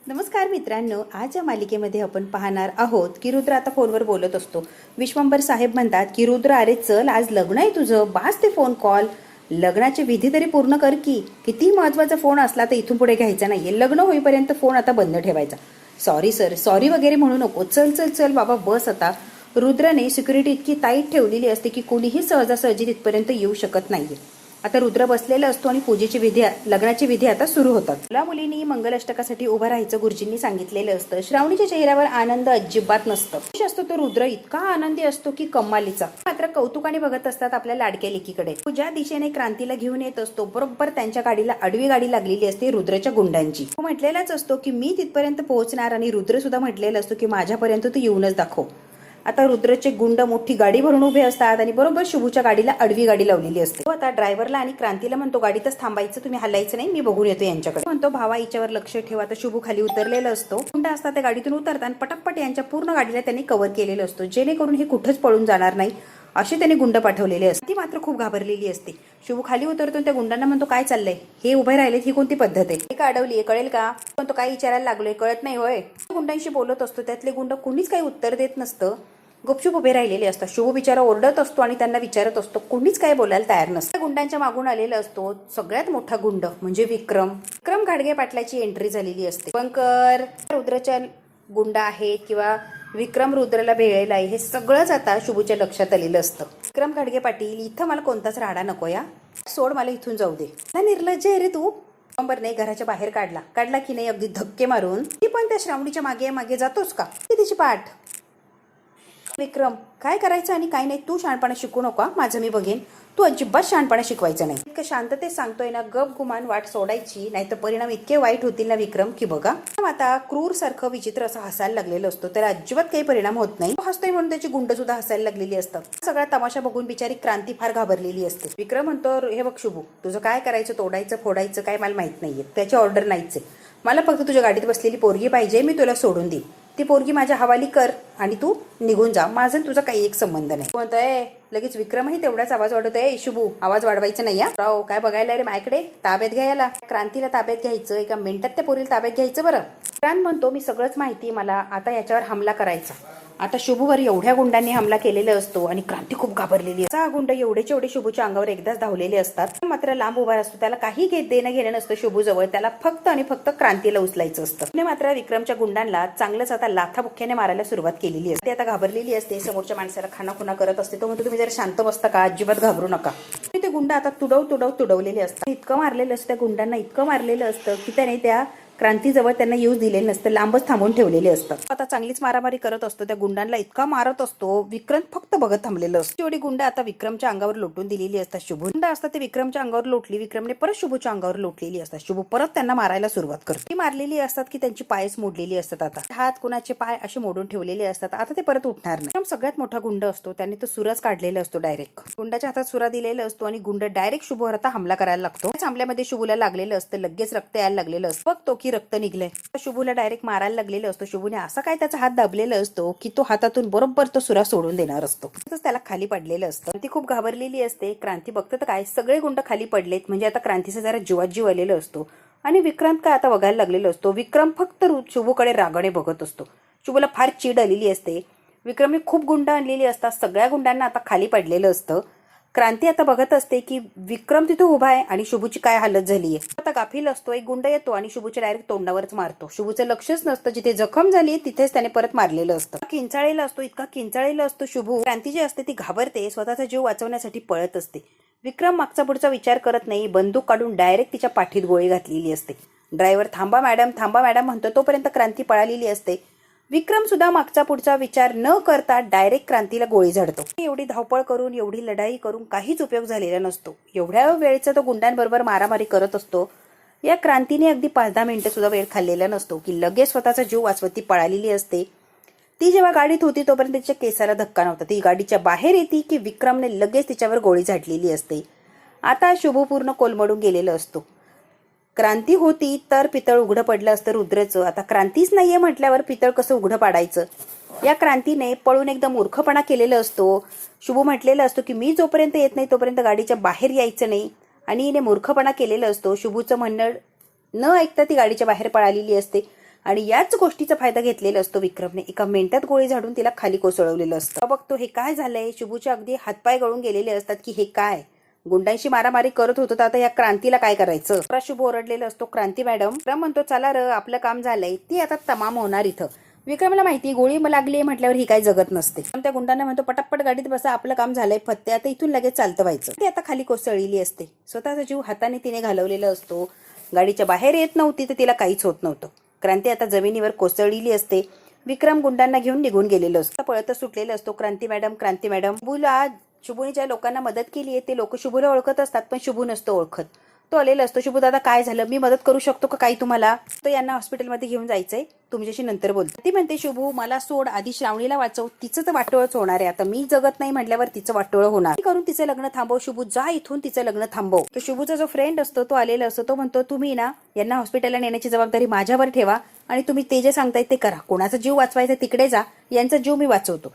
नमस्कार मित्रांनो, आज या मालिकेमध्ये आपण पाहणार आहोत की रुद्र आता फोनवर बोलत असतो. विश्वंभर साहेब म्हणतात की रुद्र, अरे चल, आज लग्न आहे तुझं, बास ते फोन कॉल, लग्नाची विधी तरी पूर्ण कर की. किती महत्वाचा फोन असला तर इथून पुढे घ्यायचा नाहीये, लग्न होईपर्यंत फोन आता बंद ठेवायचा. सॉरी सर, सॉरी वगैरे म्हणू नको, चल चल चल बाबा बस आता. रुद्रने सिक्युरिटी इतकी टाईट ठेवलेली असते की कोणीही सहजासहजी तिथपर्यंत येऊ शकत नाहीये. आता रुद्र बसलेला असतो आणि पूजेची विधी, लग्नाची विधी आता सुरू होतात. मुला मुलींनी मंगलाष्टकासाठी उभं राहायचं गुरुजींनी सांगितलेलं असतं. श्रावणीच्या चेहऱ्यावर आनंद अजिबात नसतं. असतो तो रुद्र इतका आनंदी असतो की कमालीचा. मात्र कौतुकाने बघत असतात आपल्या लाडक्या लेकीकडे. तो ज्या दिशेने क्रांतीला घेऊन येत असतो बरोबर त्यांच्या गाडीला आडवी गाडी लागलेली असते रुद्रच्या गुंडांची. तो म्हटलेलाच असतो की मी तिथपर्यंत पोहोचणार आणि रुद्र सुद्धा म्हटलेलं असतो की माझ्यापर्यंत तू येऊनच दाखव. आता रुद्रचे गुंड मोठी गाडी भरून उभे असतात आणि बरोबर शुभूच्या गाडीला आडवी गाडी लावलेली असते. तो आता ड्रायव्हरला आणि क्रांतीला म्हणतो गाडीतच थांबायचं, तुम्ही हलायचं नाही, मी बघून येतो यांच्याकडे. म्हणतो भावा हिच्यावर लक्ष ठेवा. तर शुभू खाली उतरलेला असतो. गुंड असतात त्या गाडीतून उतरतात आणि पटापट यांच्या पूर्ण गाडीला त्यांनी कव्हर केलेलं असतो, जेणेकरून हे कुठंच पळून जाणार नाही असे त्यांनी गुंड पाठवलेले असते. ती मात्र खूप घाबरलेली असते. शुभू खाली उतरतो त्या गुंडांना म्हणतो काय चाललंय, हे उभे राहिलेत, ही कोणती पद्धत आहे, ही का अडवली, कळेल का. म्हणतो काय विचारायला लागलोय, कळत नाही होय. गुंडांशी बोलत असतो. त्यातले गुंड कोणीच काही उत्तर देत नसतं, गुपचूप उभे राहिलेले असतात. शुभ बिचारा ओरडत असतो आणि त्यांना विचारत असतो, कोणीच काय बोलायला तयार नसतं. गुंडांच्या मागून आलेला असतो सगळ्यात मोठा गुंड म्हणजे विक्रम घाडगे पाटलाची एंट्री झालेली असते. पंकर रुद्रच्या गुंड आहेत किंवा विक्रम रुद्रला भेळेला आहे हे सगळंच आता शुभूच्या लक्षात आलेलं असतं. विक्रम घाडगे पाटील, इथं मला कोणताच राडा नको, या सोड, मला इथून जाऊ दे. निर्लज्ज आहे रे तू. नाही घराच्या बाहेर काढला की नाही अगदी धक्के मारून. ती पण त्या श्रावणीच्या मागे मागे जातोस का, तिची पाठ. विक्रम, काय करायचं आणि काय नाही तू शहाणपणा शिकू नका, माझं मी बघेन, तू अजिबात शहाणपणा शिकवायचं नाही. इतकं शांततेत सांगतोय ना, गप गुमान वाट सोडायची, नाही तर परिणाम इतके वाईट होतील ना विक्रम की बघा. आता क्रूर सारखं विचित्र असं हसायला लागलेलं असतो, त्याला अजिबात काही परिणाम होत नाही. हसतोय म्हणून त्याची गुंड सुद्धा हसायला लागलेली असतात. सगळा तमाशा बघून बिचारी क्रांती फार घाबरलेली असते. विक्रम म्हणतो, हे बघ शुभू, तुझं काय करायचं, तोडायचं फोडायचं काय मला माहित नाहीये, त्याची ऑर्डर नाहीच आहे. मला फक्त तुझ्या गाडीत बसलेली पोरगी पाहिजे, मी तुला सोडून देईन, ती पोरगी माझ्या हवाली कर आणि तू निघून जा, माझं तुझा काही एक संबंध नाही. म्हणतोय लगेच विक्रमही तेवढाच आवाज वाढवतोय, शुभू आवाज वाढवायचा नाही या. राव काय बघायला रे माझ्याकडे, ताब्यात घ्यायला. क्रांतीला ताब्यात घ्यायचं, एका मिनिटात त्या पोरीला ताब्यात घ्यायचं. बरं क्रांत म्हणतो, मी सगळंच माहिती मला, आता याच्यावर हमला करायचा. आता शुभूवर एवढ्या गुंडांनी हमला केलेला असतो आणि क्रांती खूप घाबरलेली असते. गुंड एवढेचे एवढे शुभूच्या अंगावर एकदाच धावलेले असतात. मात्र लांब उभा असतो, त्याला काही देणं घेणं नसतं शुभू जवळ, त्याला फक्त आणि फक्त क्रांतीला उचलायचं असतं. मात्र विक्रमच्या गुंडांना चांगलंच आता लाथाबुक्क्याने मारायला सुरुवात केलेली असते. आता घाबरलेली असते, समोरच्या माणसाला खानाखुना करत असते. तो म्हणतो तुम्ही जरा शांत बसता का, अजिबात घाबरू नका. ते गुंड आता तुडवलेले असतात. इतकं मारलेलं असतं त्या गुंडांना, इतकं मारलेलं असतं की त्याने त्या क्रांतीजवळ त्यांना येऊच दिलेलं नसतं, लांबच थांबून ठेवलेले असतात. आता चांगलीच मारामारी करत असतो, त्या गुंडांना इतका मारत असतो, विक्रम फक्त बघत थांबलेलं असतं. एवढी गुंड आता विक्रमच्या अंगावर लोटून दिलेली असतात. शुभू गुंड असतात ते विक्रमच्या अंगावर लोटली, विक्रमने परत शुभूच्या अंगावर लोटलेली असतात. शुभू परत त्यांना मारायला सुरुवात करतो. ती मारलेली असतात की त्यांची पायच मोडलेली असतात. आता हात कुणाचे पाय असे मोडून ठेवलेले असतात. आता ते परत उठणार नाही. सगळ्यात मोठा गुंड असतो, त्याने तो सुराच काढलेला असतो. डायरेक्ट गुंडाच्या हातात सुरा दिलेला असतो आणि गुंड डायरेक्ट शुभूवर आता हमला करायला लागतो. थांबल्यामध्ये शुभूला लागलेलं असतं, लगेच रक्त यायला लागलेलं असतं. बघतो की रक्त निघलंय. शुभूला डायरेक्ट मारायला लागलेलं असतो. शुभूने असा काय त्याचा हात दाबलेला असतो की तो हातातून बरोबर तो सुरा सोडून देणार असतो. त्याला खाली पडलेलं असतं. ती खूप घाबरलेली असते. क्रांती बघतं तर काय सगळे गुंड खाली पडलेत, म्हणजे आता क्रांतीचा जरा जीवात जीव आलेला असतो आणि विक्रांत काय आता बघायला लागलेला असतो. विक्रम फक्त शुभूकडे रागाने बघत असतो. शुभूला फार चीड आलेली असते. विक्रमने खूप गुंड आणलेली असतात, सगळ्या गुंडांना आता खाली पडलेलं असतं. क्रांती आता बघत असते की विक्रम तिथे उभा आहे आणि शुभूची काय हालत झाली आहे. आता गाफील असतो, एक गुंड येतो आणि शुभूच्या डायरेक्ट तोंडावरच मारतो. शुभूचं लक्षच नसतं, जिथे जखम झाली तिथेच त्याने परत मारलेलं असतं. किंचाळलेला असतो, इतका किंचाळलेला असतो शुभू. क्रांती जी असते ती घाबरते, स्वतःचा जीव वाचवण्यासाठी पळत असते. विक्रम मागचा पुढचा विचार करत नाही, बंदूक काढून डायरेक्ट तिच्या पाठीत गोळी घातलेली असते. ड्रायव्हर थांबा मॅडम म्हणतो, तोपर्यंत क्रांती पळालेली असते. विक्रम सुद्धा मागचा पुढचा विचार न करता डायरेक्ट क्रांतीला गोळी झाडतो. एवढी धावपळ करून, एवढी लढाई करून काहीच उपयोग झालेला नसतो. एवढ्या वेळेचा तो गुंडांबरोबर मारामारी करत असतो. या क्रांतीने अगदी 5-10 मिनिटं सुद्धा वेळ खाल्लेला नसतो की लगेच स्वतःचा जीव वाचवत ती पळालेली असते. ती जेव्हा गाडीत होती तोपर्यंत तिच्या केसाला धक्का नव्हता. ती गाडीच्या बाहेर येते की विक्रमने लगेच तिच्यावर गोळी झाडलेली असते. आता शुभू पूर्ण कोलमडून गेलेलं असतो. क्रांती होती तर पितळ उघडं पडलं असतं रुद्रचं. आता क्रांतीच नाहीये म्हटल्यावर पितळ कसं उघडं पाडायचं. या क्रांतीने पळून एकदम मूर्खपणा केलेला असतो. शुभू म्हटलेलं असतो की मी जोपर्यंत येत नाही तोपर्यंत गाडीच्या बाहेर यायचं नाही आणि हिने मूर्खपणा केलेला असतो. शुभूचं म्हणणं न ऐकता ती गाडीच्या बाहेर पळालेली असते आणि याच गोष्टीचा फायदा घेतलेला असतो विक्रमने. एका मिनिटात गोळी झाडून तिला खाली कोसळवलेलं असतं. बघतो हे काय झालंय, शुभूचे अगदी हातपाय गळून गेलेले असतात की हे काय, गुंडांशी मारामारी करत होतो तर आता या क्रांतीला काय करायचं. शुभ ओरडलेला असतो, क्रांती मॅडम. विक्रम म्हणतो चला र, आपलं काम झालंय, ती आता तमाम होणार इथं. विक्रमला माहिती गोळी लागली म्हटल्यावर ही काय जगत नसते. त्या गुंडांना म्हणतो पटापट गाडीत बसा, आपलं काम झालंय फत्ते, आता इथून लगेच चालतं व्हायचं. ती आता खाली कोसळलेली असते. स्वतःचा जीव हाताने तिने घालवलेला असतो. गाडीच्या बाहेर येत नव्हती तर तिला काहीच होत नव्हतं. क्रांती आता जमिनीवर कोसळलेली असते. विक्रम गुंडांना घेऊन निघून गेलेलं असतं. पळत सुटलेलं असतो. क्रांती मॅडम, क्रांती मॅडम. शुभूने ज्या लोकांना मदत केली आहे ते लोक शुभूला ओळखत असतात, पण शुभू नसतो ओळखत. तो आलेला असतो. शुभू दादा काय झालं, मी मदत करू शकतो का काही तुम्हाला. तो यांना हॉस्पिटलमध्ये घेऊन जायचंय, तुमच्याशी नंतर बोलतो. ती म्हणते शुभू मला सोड, आधी श्रावणीला वाचव, तिचं तर वाटोळच होणार आहे. आता मी जगत नाही म्हटल्यावर तिचं वाटोळ होणार. करून तिचं लग्न थांबव शुभू, जा इथून, तिचं लग्न थांबव. तो शुभूचा जो फ्रेंड असतो तो आलेला असतो. तो म्हणतो तुम्ही ना यांना हॉस्पिटलला नेण्याची जबाबदारी माझ्यावर ठेवा आणि तुम्ही ते जे सांगताय ते करा. कोणाचा जीव वाचवायचा तिकडे जा, यांचा जीव मी वाचवतो.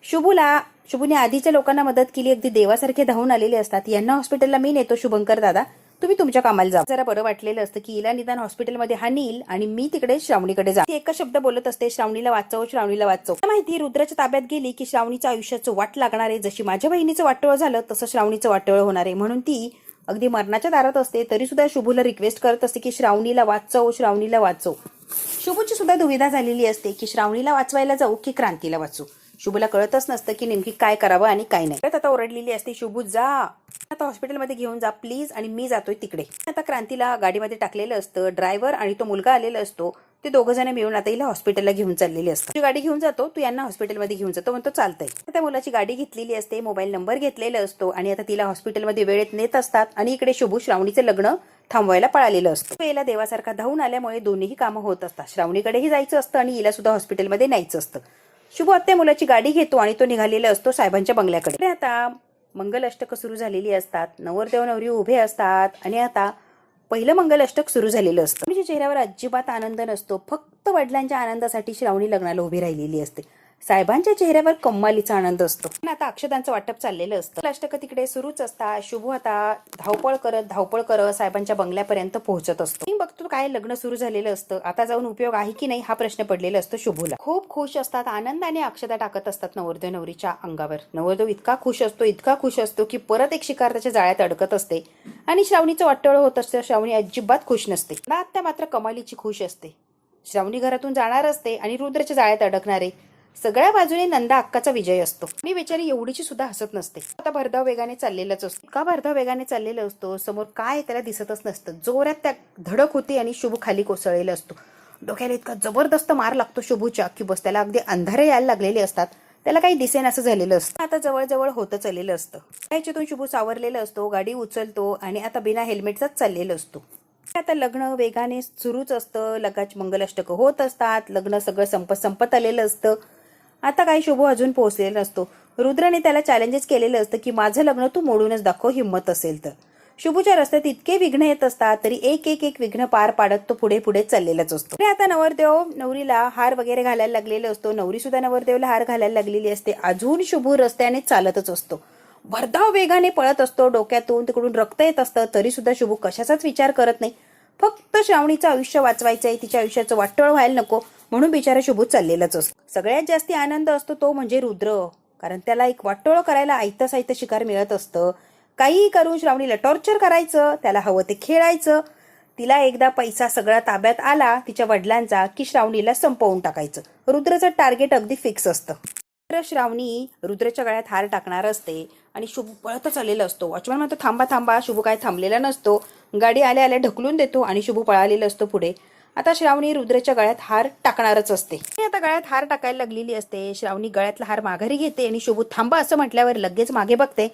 शुभूने आधीच्या लोकांना मदत केली, अगदी देवासारखे धावून आलेले असतात. यांना हॉस्पिटलला मी नेतो शुभंकर दादा, तुम्ही तुमच्या कामाला जा. जरा बरं वाटलेलं असतं की हिला निदान हॉस्पिटलमध्ये हा नेईल आणि मी तिकडे श्रावणीकडे जा. ती एकच शब्द बोलत असते, श्रावणीला वाचव, श्रावणीला वाचव. माहिती रुद्राच्या ताब्यात गेली की श्रावणीचं आयुष्याचं वाट लागणार आहे. जशी माझ्या बहिणीचं वाटोळ झालं तसं श्रावणीचं वाटोळ होणार आहे. म्हणून ती अगदी मरणाच्या दारात असते तरी सुद्धा शुभूला रिक्वेस्ट करत असते की श्रावणीला वाचव, श्रावणीला वाचव. शुभूची सुद्धा दुविधा झालेली असते की श्रावणीला वाचवायला जाऊ की क्रांतीला वाचू. शुभूला कळतच नसतं की नेमकी काय करावं आणि काय नाही. आता ओरडलेली असते, शुभू जा आता हॉस्पिटलमध्ये घेऊन जा प्लीज, आणि मी जातोय तिकडे. आता क्रांतीला गाडीमध्ये टाकलेलं असतं. ड्रायव्हर आणि तो मुलगा आलेला असतो. ते दोघं जण मिळून आता हिला हॉस्पिटलला घेऊन चाललेली असतात. तुझी गाडी घेऊन जातो, तू यांना हॉस्पिटलमध्ये घेऊन जातो म्हणतो चालतंय. त्या मुलाची गाडी घेतलेली असते, मोबाईल नंबर घेतलेला असतो आणि आता तिला हॉस्पिटलमध्ये वेळेत नेत असतात. आणि इकडे शुभू श्रावणीचं लग्न थांबवायला पळालेलं असतं. वेळेला देवासारखा धावून आल्यामुळे दोन्हीही कामं होत असतात. श्रावणीकडेही जायचं असतं आणि हिला सुद्धा हॉस्पिटलमध्ये न्यायचं असतं. शुभू त्या मुलाची गाडी घेतो आणि तो निघालेला असतो साहेबांच्या बंगल्याकडे. आता मंगल अष्टक सुरू झालेली असतात. नवरदेव नवरी उभे असतात आणि आता पहिलं मंगल अष्टक सुरू झालेलं असतं. तिच्या चेहऱ्यावर अजिबात आनंद नसतो. फक्त वडिलांच्या आनंदासाठी श्रावणी लग्नाला उभी राहिलेली असते. साहेबांच्या चेहऱ्यावर कम्मालीचा आनंद असतो. पण आता अक्षदांचं वाटप चाललेलं असतं. अष्टक तिकडे सुरूच असतात. शुभू आता धावपळ करत साहेबांच्या बंगल्यापर्यंत पोहोचत असतो. मी बघतो काय लग्न सुरू झालेलं असतं. आता जाऊन उपयोग आहे की नाही हा प्रश्न पडलेला असतो शुभूला. खूप खुश असतात, आनंदाने अक्षदा टाकत असतात नवरदेव नवरीच्या अंगावर. नवरदेव इतका खुश असतो की परत एक शिकार त्याच्या जाळ्यात अडकत असते आणि श्रावणीचं वाटोळ होत असतं. श्रावणी अजिबात खुश नसते. आता मात्र कमालीची खुश असते. श्रावणी घरातून जाणार असते आणि रुद्राच्या जाळ्यात अडकणार आहे. सगळ्या बाजूने नंदा अक्काचा विजय असतो. आणि बेचारी एवढीची सुद्धा हसत नसते. आता भरधाव वेगाने चाललेलाच असतो. इतका भरधाव वेगाने चाललेला असतो, समोर काय त्याला दिसतच नसतं. जोरात त्या धडक होती आणि शुभू खाली कोसळलेला असतो. डोक्याला इतका जबरदस्त मार लागतो शुभूच्या की बस त्याला अगदी अंधारे यायला लागलेले असतात. त्याला काही दिसेन असं झालेलं असतं. आता जवळ होतं चाललेलं असतं. त्याच्यातून शुभू सावरलेला असतो. गाडी उचलतो आणि आता बिना हेल्मेटचाच चाललेला असतो. आता लग्न वेगाने सुरूच असतं. लगाच मंगलाष्टक होत असतात. लग्न सगळं संपत आलेलं असतं. आता काही शुभू अजून पोहोचलेला नसतो. रुद्राने त्याला चॅलेंजेस केलेलं असतं की माझं लग्न तू मोडूनच दाखव, हिंमत असेल तर. शुभूच्या रस्त्यात इतके विघ्न येत असतात तरी एक विघ्न पार पाडत तो पुढे चाललेलाच असतो. आता नवरदेव नवरीला हार वगैरे घालायला लागलेला असतो. नवरी सुद्धा नवरदेवला हार घालायला लागलेली असते. अजून शुभू रस्त्याने चालतच असतो. भरधाव वेगाने पळत असतो. डोक्यातून तिकडून रक्त येत असतं तरी सुद्धा शुभू कशाचाच विचार करत नाही. फक्त श्रावणीचं आयुष्य वाचवायचंय, तिच्या आयुष्याचं वाटोळ व्हायला नको म्हणून बिचारा शुभू चाललेलाच असतो. सगळ्यात जास्ती आनंद असतो तो म्हणजे रुद्र, कारण त्याला एक वाटोळ करायला आयतं शिकार मिळत असतं. काही करून श्रावणीला टॉर्चर करायचं, त्याला हवं ते खेळायचं. तिला एकदा पैसा सगळा ताब्यात आला तिच्या वडिलांचा की श्रावणीला संपवून टाकायचं. रुद्रचं टार्गेट अगदी फिक्स असतं. श्रावणी रुद्रच्या गळ्यात हार टाकणार असते आणि शुभू पळतच आलेला असतो. वॉचमॅन म्हणतो थांबा. शुभू काय थांबलेला नसतो. गाडी आल्या ढकलून देतो आणि शुभू पळालेला असतो पुढे. आता श्रावणी रुद्रच्या गळ्यात हार टाकणारच असते. आता गळ्यात हार टाकायला लागलेली असते. श्रावणी गळ्यातला हार माघारी घेते आणि शुभू थांबा असं म्हटल्यावर लगेच मागे बघते.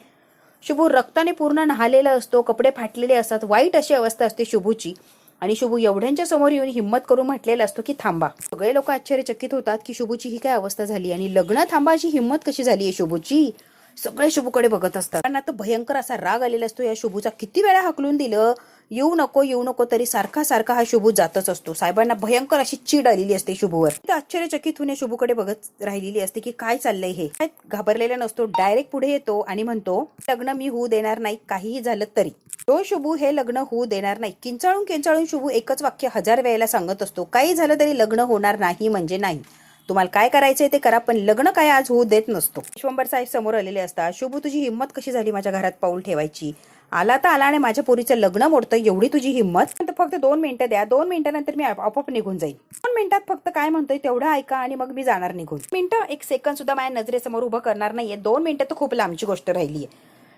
शुभू रक्ताने पूर्ण नहालेला असतो. कपडे फाटलेले असतात. वाईट अशी अवस्था असते शुभूची. आणि शुभू एवढ्यांच्या समोर येऊन हिंमत करून म्हटलेला असतो की थांबा. सगळे लोक आश्चर्यचकित होतात की शुभूची ही काय अवस्था झाली आणि लग्न थांबाची हिंमत कशी झाली आहे शुभूची. सगळे शुभूकडे बघत असतात. कारण आता भयंकर असा राग आलेला असतो या शुभूचा. किती वेळा हकलून दिलं येऊ नको तरी सारखा सारखा हा शुभू जातच असतो. साहेबांना भयंकर अशी चीड आलेली असते शुभूवर. ते आश्चर्यचकित होऊन शुभूकडे बघत राहिलेली असते की काय चाललंय हे. काय घाबरलेला नसतो, डायरेक्ट पुढे येतो आणि म्हणतो लग्न मी होऊ देणार नाही काहीही झालं तरी. तो शुभू हे लग्न होऊ देणार नाही. किंचाळून शुभू एकच वाक्य 1000 वेळेला सांगत असतो, काही झालं तरी लग्न होणार नाही म्हणजे नाही. तुम्हाला काय करायचंय ते करा, पण लग्न काय आज होऊ देत नसतो. विश्वंभर साहेब समोर आलेले असतात. शुभू तुझी हिंमत कशी झाली माझ्या घरात पाऊल ठेवायची? आला तर आला आणि माझ्या पोरीचं लग्न मोडतं, एवढी तुझी हिंमत? फक्त 2 मिनिटं द्या, 2 मिनिटानंतर मी आपोआप निघून जाईल. 2 मिनिटात फक्त काय म्हणतोय तेवढं ऐका आणि मग मी जाणार निघून. मिनिटं 1 सेकंद सुद्धा माझ्या नजरेसमोर उभं करणार नाहीये. 2 मिनिटं तर खूप लांबची गोष्ट राहिलीये.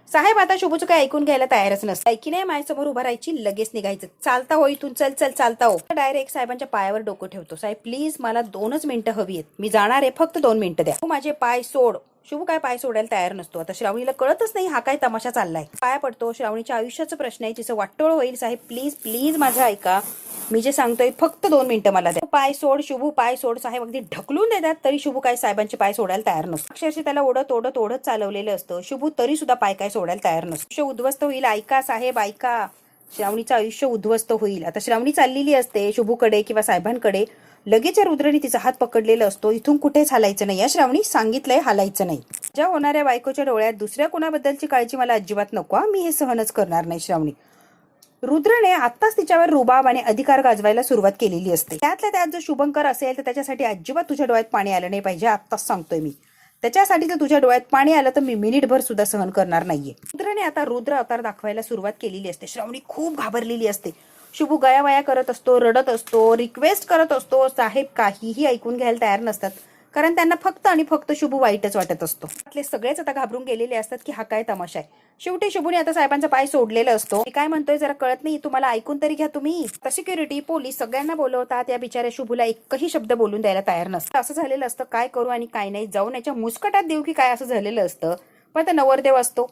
साहेब आता शुभूचं काय ऐकून घ्यायला तयारच नसतं. ऐकी नाही माझ्यासमोर उभं राहायची, लगेच निघायचं. चालता हो इथून, चल चालता हो. डायरेक्ट साहेबांच्या पायावर डोकं ठेवतो. साहेब प्लीज मला 2च मिनिटं हवी आहेत, मी जाणार आहे, फक्त 2 मिनिटं द्या. तू माझे पाय सोड. शुभू काय पाय सोडायला तयार नसतो. आता श्रावणीला कळतच नाही हा काय तमाशा चाललाय. पाया पडतो. श्रावणीच्या आयुष्याचा प्रश्न आहे, तिचं वाटोळ होईल. साहेब प्लीज माझं ऐका, मी जे सांगतोय फक्त 2 मिनिटं मला द्या. पाय सोड शुभू, पाय सोड. साहेब अगदी ढकलून देतात तरी शुभू काय साहेबांचे पाय सोडायला तयार नसतो. अक्षरशः त्याला ओढत चालवलेलं असतं. शुभू तरी सुद्धा पाय काय सोडायला तयार नसतो. आयुष्य उद्ध्वस्त होईल. ऐका साहेब ऐका, श्रावणीचं आयुष्य उद्ध्वस्त होईल. आता श्रावणी चाललेली असते शुभूकडे किंवा साहेबांकडे. लगेच रुद्रने तिचा हात पकडलेला असतो. इथून कुठेच हालायचं नाही. या श्रावणी सांगितलंय हालायचं नाही. ज्या होणाऱ्या बायकोच्या डोळ्यात दुसऱ्या कोणाबद्दलची काळजी मला अजिबात नको. मी हे सहनच करणार नाही. श्रावणी रुद्रने आत्ताच तिच्यावर रुबाब आणि अधिकार गाजवायला सुरुवात केलेली असते. त्यातल्या त्यात जर शुभंकर असेल तर त्याच्यासाठी अजिबात तुझ्या डोळ्यात पाणी आलं नाही पाहिजे. आत्ताच सांगतोय मी. त्याच्यासाठी जर तुझ्या डोळ्यात पाणी आलं तर मी मिनिटभर सुद्धा सहन करणार नाहीये. रुद्रने आता रुद्र अवतार दाखवायला सुरुवात केलेली असते. श्रावणी खूप घाबरलेली असते. शुभू गयावया करत असतो, रडत असतो, रिक्वेस्ट करत असतो. साहेब काहीही ऐकून घ्यायला तयार नसतात, कारण त्यांना फक्त आणि फक्त शुभू वाईटच वाटत असतो. आपले सगळेच आता घाबरून गेलेले असतात की हा काय तमाशा आहे. शेवटी शुभूने आता साहेबांचा पाय सोडलेला असतो. काय म्हणतोय जरा कळत नाही तुम्हाला, ऐकून तरी घ्या तुम्ही. सिक्युरिटी पोलीस सगळ्यांना बोलवतात. या बिचाऱ्या शुभूला एकही शब्द बोलून द्यायला तयार नसतं. असं झालेलं असतं, काय करू आणि काय नाही, जाऊन याच्या मुस्कटात देऊ की काय असं झालेलं असतं. पण आता नवरदेव असतो,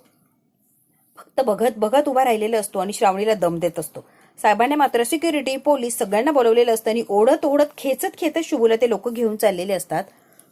फक्त बघत उभा राहिलेला असतो आणि श्रावणीला दम देत असतो. साहेबांनी मात्र सिक्युरिटी पोलीस सगळ्यांना बोलवलेलं असतं आणि ओढत खेचत शुभूला ते लोक घेऊन चाललेले असतात.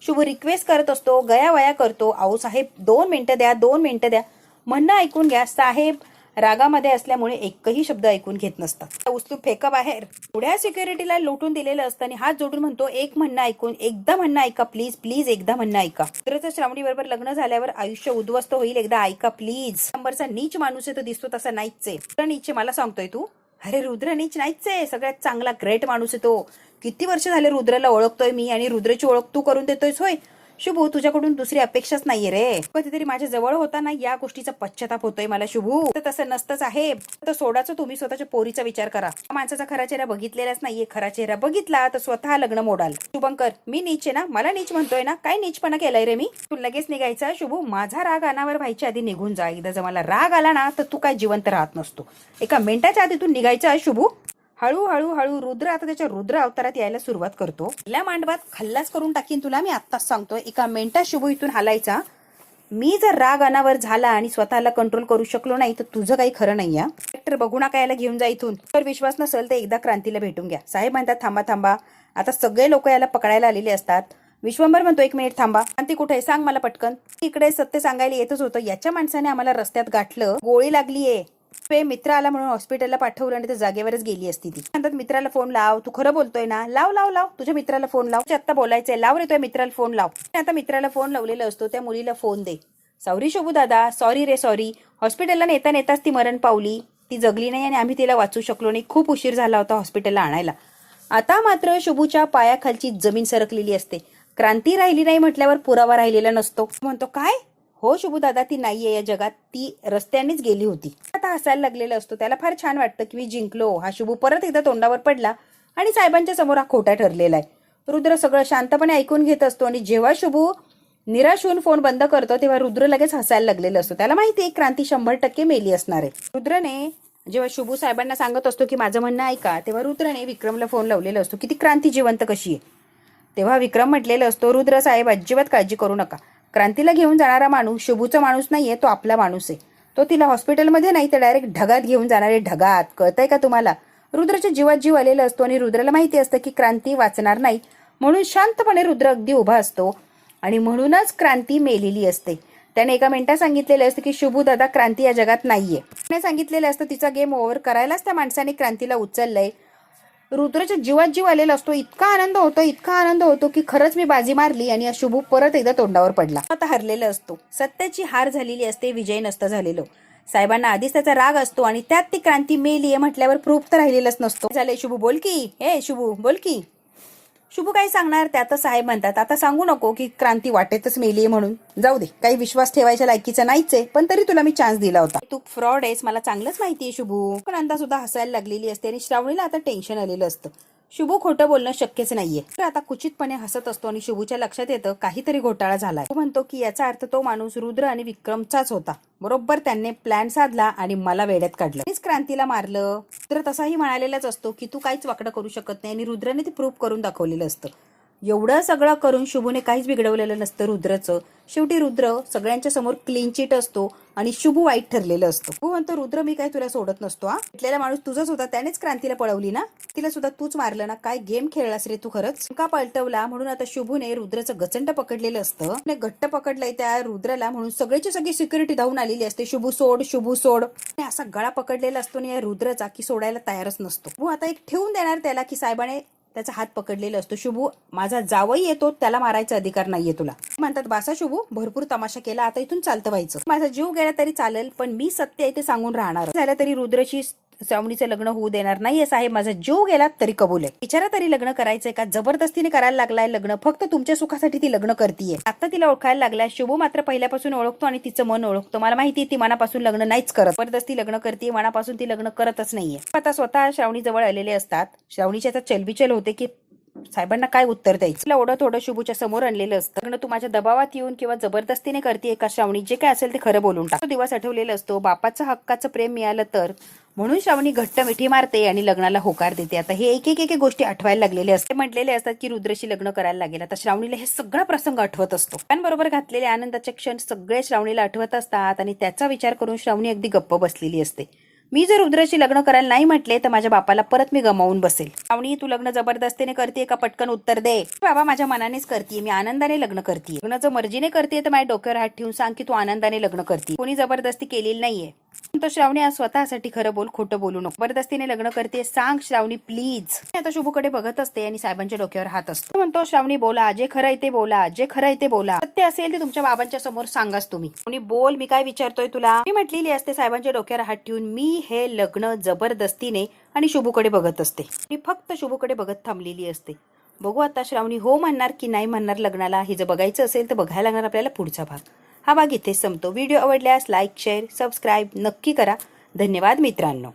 शुभू रिक्वेस्ट करत असतो, गयावया करतो. अहो साहेब 2 मिनिटं द्या, 2 मिनिटं द्या. म्हणणं ऐकून घ्या. साहेब रागामध्ये असल्यामुळे एकही शब्द ऐकून घेत नसतात. उचलून फेका बाहेर. पुढ्या सिक्युरिटीला लोटून दिलेलं असतं आणि हात जोडून म्हणतो, एक म्हणणं ऐकून, एकदा म्हणणं ऐका प्लीज एकदा म्हणणं ऐका. रुद्रचं श्रावणी बरोबर लग्न झाल्यावर आयुष्य उद्ध्वस्त होईल, एकदा ऐका प्लीज. नंबरचा नीच माणूस आहे तो, दिसतो तसा नाहीच आहे. नीच मला सांगतोय तू? अरे रुद्र नीच नाहीच आहे, सगळ्यात चांगला ग्रेट माणूस आहे तो. किती वर्ष झाले रुद्रला ओळखतोय मी आणि रुद्रची ओळख तू करून देतोयस होय? शुभू तुझ्याकडून दुसरी अपेक्षाच नाहीये रे. कधीतरी माझ्या जवळ होता ना, या गोष्टीचा पश्चाताप होतोय मला शुभू. तर तसं नसतंच आहे. तर सोडाचं तुम्ही स्वतःच्या पोरीचा विचार करा. माणसाचा खरा चेहरा बघितलेलाच नाहीये. खरा चेहरा बघितला तर स्वतः लग्न मोडाल. शुभंकर मी नीच आहे ना, मला नीच म्हणतोय ना, काय नीचपणा केलाय रे मी? तू लगेच निघायचा शुभू. माझा राग अनावर व्हायच्या आधी निघून जा. एकदा जर मला राग आला ना तर तू काय जिवंत राहत नसतो. एका मिनिटाच्या आधी तू निघायचा शुभू. हळू रुद्र आता त्याच्या रुद्र अवतारात यायला सुरुवात करतो. पहिल्या मांडवात खल्लास करून टाकीन तुला, मी आत्ताच सांगतोय. एका मिनिटात शुभू इथून हालायचा. मी जर राग अनावर झाला आणि स्वतःला कंट्रोल करू शकलो नाही तर तुझं काही खरं नाही. डॉक्टर बघू नका, याला घेऊन जा इथून. तर विश्वास नसेल तर एकदा क्रांतीला भेटून घ्या. साहेब म्हणतात थांबा. आता सगळे लोक याला पकडायला आलेले असतात. विश्वंभर म्हणतो 1 मिनिट थांबा. क्रांती कुठे सांग मला पटकन. इकडे सत्य सांगायला येतच होतं. याच्या माणसाने आम्हाला रस्त्यात गाठलं, गोळी लागलीये. मित्र आला म्हणून हॉस्पिटलला पाठवलं आणि ते जागेवरच गेली असती ती. म्हणतात मित्राला फोन लाव. तू खरं बोलतोय ना? लाव तुझ्या मित्राला फोन लाव. आत्ता बोलायचंय, लाव रे तुझ्या मित्राला फोन लाव. आता मित्राला फोन लावलेला असतो. त्या मुलीला फोन दे. सॉरी शुभू दादा, सॉरी रे सॉरी. हॉस्पिटलला नेताच ती मरण पावली. ती जगली नाही आणि आम्ही तिला वाचू शकलो नाही. खूप उशीर झाला होता हॉस्पिटलला आणायला. आता मात्र शुभूच्या पायाखालची जमीन सरकलेली असते. क्रांती राहिली नाही म्हटल्यावर पुरावा राहिलेला नसतो. म्हणतो काय? हो शुभू दादा, ती नाहीये या जगात, ती रस्त्यानेच गेली होती. आता हसायला लागलेला असतो. त्याला फार छान वाटतं की मी जिंकलो. हा शुभू परत एकदा तोंडावर पडला आणि साहेबांच्या समोर हा खोटा ठरलेला आहे. रुद्र सगळं शांतपणे ऐकून घेत असतो आणि जेव्हा शुभू निराश होऊन फोन बंद करतो तेव्हा रुद्र लगेच हसायला लागलेला असतो. त्याला माहिती आहे क्रांती 100% मेली असणार आहे. रुद्रने जेव्हा शुभू साहेबांना सांगत असतो की माझं म्हणणं ऐका, तेव्हा रुद्रने विक्रमला फोन लावलेला असतो की ती क्रांती जिवंत कशी आहे. तेव्हा विक्रम म्हटलेलं असतो, रुद्र साहेब अजिबात काळजी करू नका. क्रांतीला घेऊन जाणारा माणूस शुभूचा माणूस नाहीये, तो आपला माणूस आहे. तो तिला हॉस्पिटलमध्ये नाही तर डायरेक्ट ढगात घेऊन जाणारे. ढगात, कळतंय का तुम्हाला? रुद्रच्या जीवात जीव आलेला असतो आणि रुद्राला माहिती असतं की क्रांती वाचणार नाही, म्हणून शांतपणे रुद्र अगदी उभा असतो आणि म्हणूनच क्रांती मेलेली असते. त्याने एका मिनिटात सांगितलेलं असतं की शुभू दादा क्रांती या जगात नाहीये. त्याने सांगितलेलं असतं तिचा गेम ओव्हर करायलाच त्या माणसाने क्रांतीला उचललंय. रुद्रच्या जीवात जीव आलेला असतो. इतका आनंद होतो की खरंच मी बाजी मारली आणि शुभू परत एकदा तोंडावर पडला. आता हरलेला असतो. सत्याची हार झालेली असते, विजय नसतं झालेलो. साहेबांना आधीच त्याचा राग असतो आणि त्यात ती क्रांती मेली आहे म्हटल्यावर प्रूफ तर राहिलेलाच नसतो. झालंय शुभू बोल की, हे शुभू बोल की. शुभू काय सांगणार? त्यातच साहेब म्हणतात आता सांगू नको की क्रांती वाटेतच मेलीये म्हणून. जाऊ दे, काही विश्वास ठेवायच्या लायकीचा नाहीच आहे, पण तरी तुला मी चान्स दिला होता. तू फ्रॉड आहेस मला चांगलंच माहितीये शुभू. पण अंदा सुद्धा हसायला लागलेली असते आणि श्रावणीला आता टेन्शन आलेलं असतं. शुभू खोटं बोलणं शक्यच नाहीये. तर आता कुचितपणे हसत असतो आणि शुभूच्या लक्षात येतं काहीतरी घोटाळा झालाय. तो म्हणतो की याचा अर्थ तो माणूस रुद्र आणि विक्रमचाच होता. बरोबर त्यांनी प्लॅन साधला आणि मला वेड्यात काढलं. मीच क्रांतीला मारलं. तर तसाही म्हणालेलाच असतो की तू काहीच वाकडं करू शकत नाही आणि रुद्रने ते प्रूफ करून दाखवलेलं असतं. एवढं सगळं करून शुभूने काहीच बिघडवलेलं नसतं रुद्रचं. शेवटी रुद्र सगळ्यांच्या समोर क्लीन चिट असतो आणि शुभू वाईट ठरलेलं असतो. शुभू म्हणतो रुद्र मी काय तुला सोडत नसतो. हा इथलेला माणूस तुझाच होता, त्यानेच क्रांतीला पळवली ना, तिला सुद्धा तूच मारलं ना. काय गेम खेळलास रे तू खरंच. का पलटवला म्हणून आता शुभूने रुद्रचं गचंड पकडलेलं असतं. घट्ट पकडलंय त्या रुद्रला म्हणून सगळ्याची सगळी सिक्युरिटी धावून आलेली असते. शुभू सोड. असा गळा पकडलेला असतो आणि या रुद्रचा की सोडायला तयारच नसतो. शुभू आता एक ठेवून देणार त्याला की साहेबाने त्याचा हात पकडलेला असतो. शुभू माझा जावई येतो, त्याला मारायचा अधिकार नाहीये तुला. म्हणतात बासा शुभू भरपूर तमाशा केला, आता इथून चालतं व्हायचं. माझा जीव गेला तरी चालेल पण मी सत्य आहे ते सांगून राहणार. झालं तरी रुद्रशी श्रावणीचं लग्न होऊ देणार नाहीये साहेब. माझा जीव गेला तरी कबूल आहे. विचारा तरी लग्न करायचंय का? जबरदस्तीने करायला लागलाय लग्न. फक्त तुमच्या सुखासाठी ती लग्न करतीये. आता तिला ओळखायला लागलाय. शुभू मात्र पहिल्यापासून ओळखतो आणि तिचं मन ओळखतो. मला माहितीये ती मनापासून लग्न नाहीच करत. जबरदस्ती लग्न करते, मनापासून ती लग्न करतच नाहीये. आता स्वतः श्रावणी जवळ आलेले असतात. श्रावणीची आता चलबिचल होते की साहेबांना काय उत्तर द्यायचं. ओढत शुभूच्या समोर आणलेलं असतं. लग्न तू माझ्या दबावात येऊन किंवा जबरदस्तीने करते का श्रावणी? जे काय असेल ते खरं बोलून टाक. दिवस आठवलेला असतो. बापाचं हक्काचं प्रेम मिळालं तर म्हणून श्रावणी घट्ट मिठी मारते आणि लग्नाला होकार देते. आता हे एक गोष्टी आठवायला लागलेले असते. म्हटलेले असतात की रुद्रशी लग्न करायला लागेल. आता श्रावणीला हे सगळा प्रसंग आठवत असतो. बरोबर घातलेले आनंदाचे क्षण सगळे श्रावणीला आठवत असतात आणि त्याचा विचार करून श्रावणी अगदी गप्प बसलेली असते. मी जर रुद्रशी लग्न करायला नाही म्हटले तर माझ्या बापाला परत मी गमावून बसेल. श्रावणी तू लग्न जबरदस्तीने करते का? पटकन उत्तर दे. बाबा माझ्या मनानेच करते, मी आनंदाने लग्न करते. लग्न जर मर्जीने करते तर माझ्या डोक्यावर हात ठेवून सांग की तू आनंदाने लग्न करते. कोणी जबरदस्ती केलेली नाहीये. तो श्रावणी आज स्वतःसाठी खरं बोल, खोटं बोलू नको. जबरदस्तीने लग्न करते सांग श्रावणी प्लीज. आता शुभूकडे बघत असते आणि साहेबांच्या डोक्यावर हात असतो. म्हणतो श्रावणी बोला, जे खरं आहे ते बोला, जे खरं आहे ते बोला. सत्य असेल ते तुमच्या बाबांच्या समोर सांगाच तुम्ही. श्रावणी बोल, मी काय विचारतोय तुला? मी म्हटलेली असते साहेबांच्या डोक्यावर हात ठेवून मी हे लग्न जबरदस्तीने आणि शुभूकडे बघत असते. मी फक्त शुभूकडे बघत थांबलेली असते. बघू आता श्रावणी हो म्हणणार की नाही म्हणणार लग्नाला. हे जर बघायचं असेल तर बघायला लागणार आपल्याला पुढचा भाग. हा भाग इथेच संपतो. व्हिडिओ आवडल्यास लाईक, शेअर, सबस्क्राईब नक्की करा. धन्यवाद मित्रांनो.